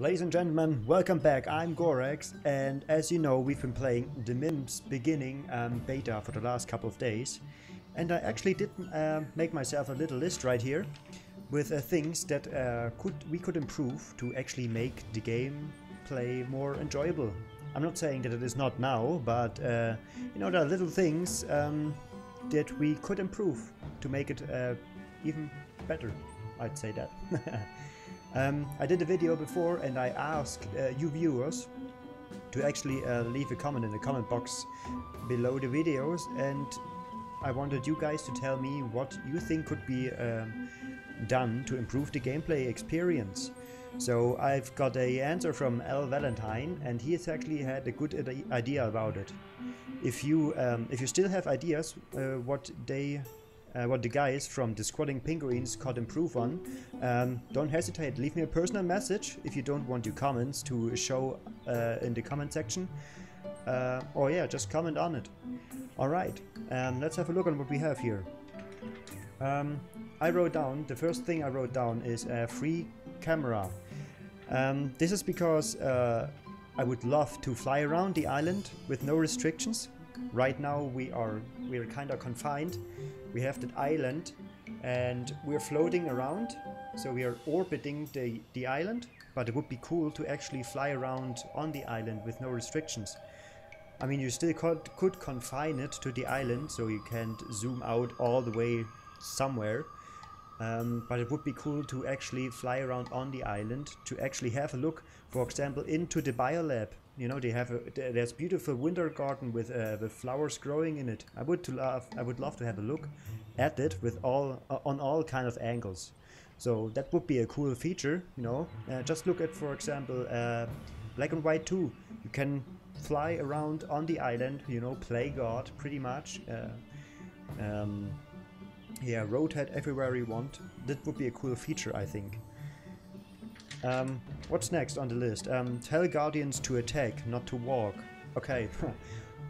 Ladies and gentlemen, welcome back. I'm Gorex, and as you know, we've been playing the Mims Beginning beta for the last couple of days. And I actually did make myself a little list right here with things that we could improve to actually make the gameplay more enjoyable. I'm not saying that it is not now, but you know, there are little things that we could improve to make it even better. I'd say that. I did a video before and I asked you viewers to actually leave a comment in the comment box below the videos, and I wanted you guys to tell me what you think could be done to improve the gameplay experience. So I've got an answer from L Valentine, and he has actually had a good idea about it. If you still have ideas what the guys from the Squatting Penguins could improve on, don't hesitate, leave me a personal message if you don't want your comments to show in the comment section, or yeah, just comment on it. Alright, let's have a look on what we have here. The first thing I wrote down is a free camera. This is because I would love to fly around the island with no restrictions. Right now we're kind of confined. We have that island and we're floating around, so we are orbiting the island, but it would be cool to actually fly around on the island with no restrictions. I mean, you still could confine it to the island, so you can't zoom out all the way somewhere, but it would be cool to actually fly around on the island, to actually have a look, for example, into the biolab. You know, there's beautiful winter garden with flowers growing in it. I would love to have a look at it with on all kind of angles. So that would be a cool feature. You know, just look at, for example, Black and White 2. You can fly around on the island. You know, play God pretty much. Yeah, rotate everywhere you want. That would be a cool feature, I think. What's next on the list? Tell guardians to attack, not to walk. Okay,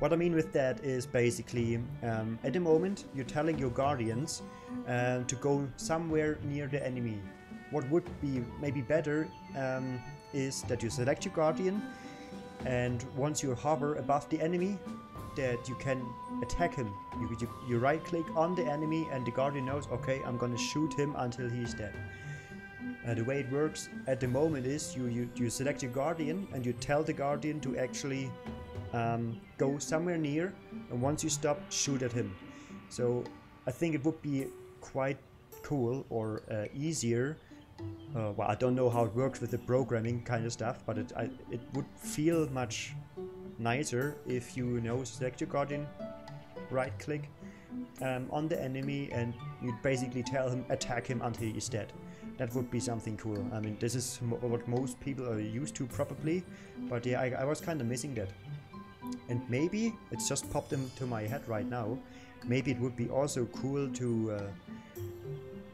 what I mean with that is basically, at the moment you're telling your guardians to go somewhere near the enemy. What would be maybe better is that you select your guardian, and once you hover above the enemy, that you can attack him. You right click on the enemy and the guardian knows, okay, I'm gonna shoot him until he's dead. The way it works at the moment is you select your guardian and you tell the guardian to actually go somewhere near, and once you stop, shoot at him. So I think it would be quite cool, or easier. Well, I don't know how it works with the programming kind of stuff, but it would feel much nicer if you select your guardian, right click on the enemy, and you'd basically tell him attack him until he's dead. That would be something cool. I mean, this is what most people are used to probably, but yeah, I was kind of missing that. And maybe, it's just popped into my head right now, maybe it would be also cool to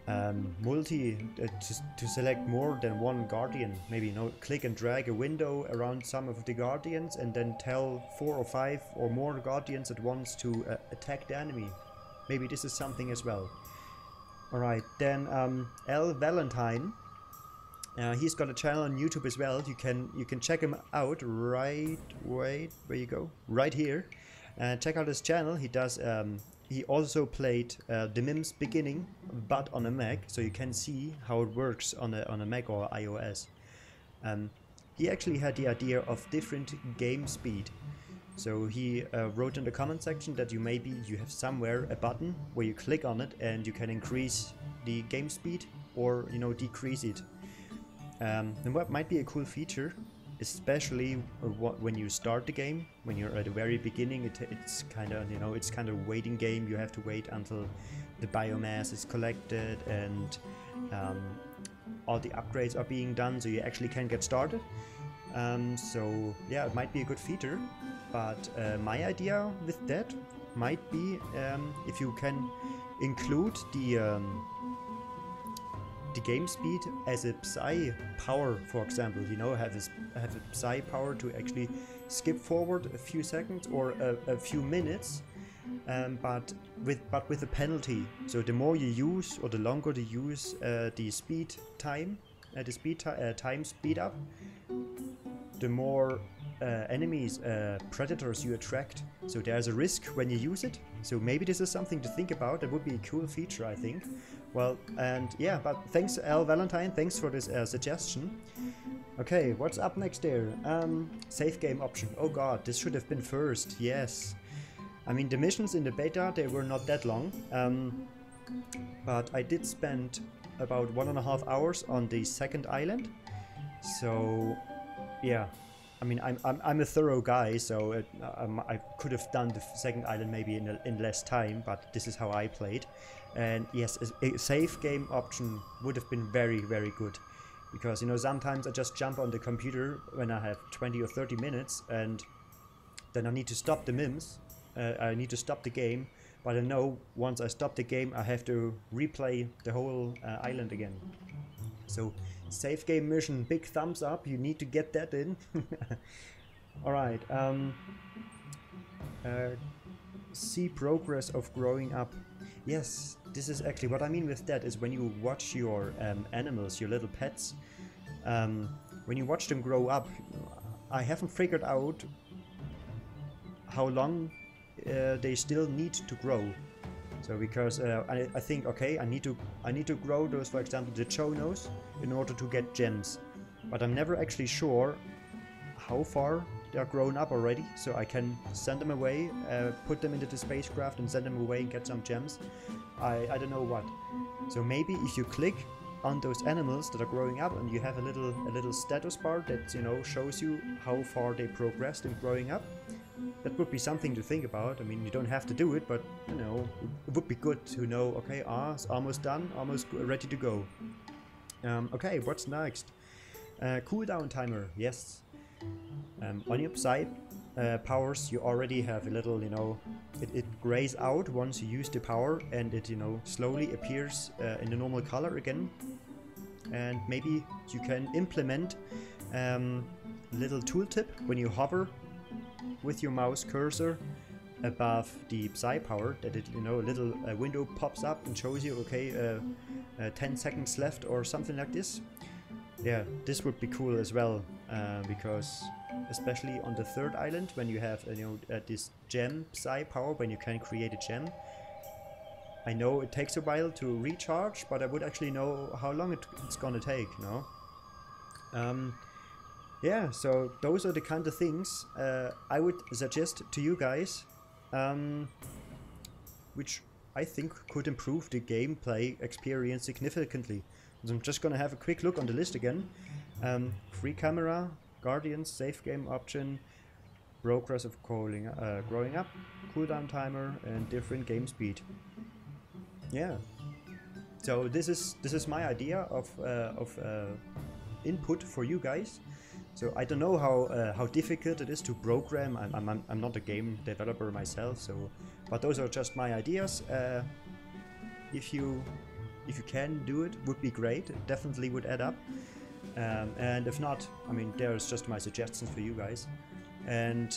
to select more than one guardian. Maybe click and drag a window around some of the guardians and then tell 4 or 5 or more guardians at once to attack the enemy. Maybe this is something as well. Alright, then L Valentine, he's got a channel on YouTube as well. You can check him out right here. Check out his channel. He also played the Mims Beginning, but on a Mac, so you can see how it works on a Mac or iOS. He actually had the idea of different game speed. So he wrote in the comment section that you have somewhere a button where you click on it and you can increase the game speed or decrease it. And what might be a cool feature, especially when you start the game, when you're at the very beginning. It's kind of waiting game. You have to wait until the biomass is collected and all the upgrades are being done, so you actually can get started. So yeah, it might be a good feature. But my idea with that might be if you can include the game speed as a psi power, for example. Have a psi power to actually skip forward a few seconds or a few minutes, but with a penalty. So the more you use, or the longer you use the speed time, time speed up, the more enemies, predators you attract. So there's a risk when you use it. So maybe this is something to think about. That would be a cool feature, I think. Well, and yeah, but thanks, L. Valentine. Thanks for this suggestion. Okay, what's up next there? Save game option. Oh god, this should have been first. Yes. I mean, the missions in the beta, they were not that long. But I did spend about 1.5 hours on the second island. So, yeah. I mean, I'm a thorough guy, so I could have done the second island maybe in less time, but this is how I played. And yes, a save game option would have been very, very good. Because, you know, sometimes I just jump on the computer when I have 20 or 30 minutes, and then I need to stop the Mims. I need to stop the game, but I know once I stop the game, I have to replay the whole island again. So, save game mission, big thumbs up, you need to get that in. Alright, see progress of growing up. Yes, this is actually what I mean with that is when you watch your animals, your little pets, when you watch them grow up, I haven't figured out how long they still need to grow. So because I think, okay, I need to grow those, for example, the chonos in order to get gems, but I'm never actually sure how far they are grown up already. So I can send them away, put them into the spacecraft and send them away and get some gems. I don't know what. So maybe if you click on those animals that are growing up and you have a little status bar that, you know, shows you how far they progressed in growing up. That would be something to think about. I mean, you don't have to do it, but, you know, it would be good to know, okay, it's almost done, almost ready to go. Okay, what's next? Cooldown timer, yes. On your side powers, you already have a little, you know, it grays out once you use the power, and it, you know, slowly appears in the normal color again. And maybe you can implement little tooltip when you hover with your mouse cursor above the psi power, that it, you know, a little window pops up and shows you, okay, 10 seconds left or something like this. Yeah, this would be cool as well, because especially on the third island, when you have, you know, this gem psi power, when you can create a gem. I know it takes a while to recharge, but I would actually know how long it's gonna take, you know. Yeah, so those are the kind of things I would suggest to you guys, which I think could improve the gameplay experience significantly. So I'm just gonna have a quick look on the list again. Free camera, Guardians, save game option, progress of growing up, cooldown timer, and different game speed. Yeah. So this is my idea of input for you guys. So I don't know how difficult it is to program. I'm not a game developer myself, so but those are just my ideas. If you can do it, would be great. It definitely would add up. And if not, I mean, there's just my suggestions for you guys. And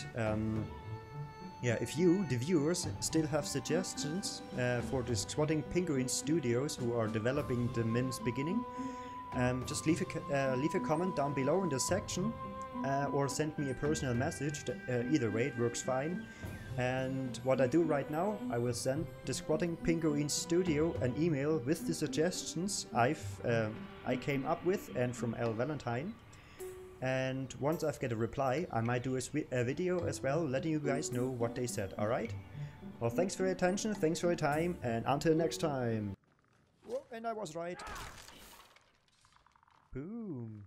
yeah, if you, the viewers, still have suggestions for the Squatting Penguin Studios who are developing the Mims Beginning, just leave a comment down below in the section, or send me a personal message. Either way, it works fine. And what I do right now, I will send the Squatting Penguin Studio an email with the suggestions I came up with and from L. Valentine. And once I've get a reply, I might do a video as well, letting you guys know what they said. Alright? Well, thanks for your attention, thanks for your time, and until next time. Whoa, and I was right. Boom.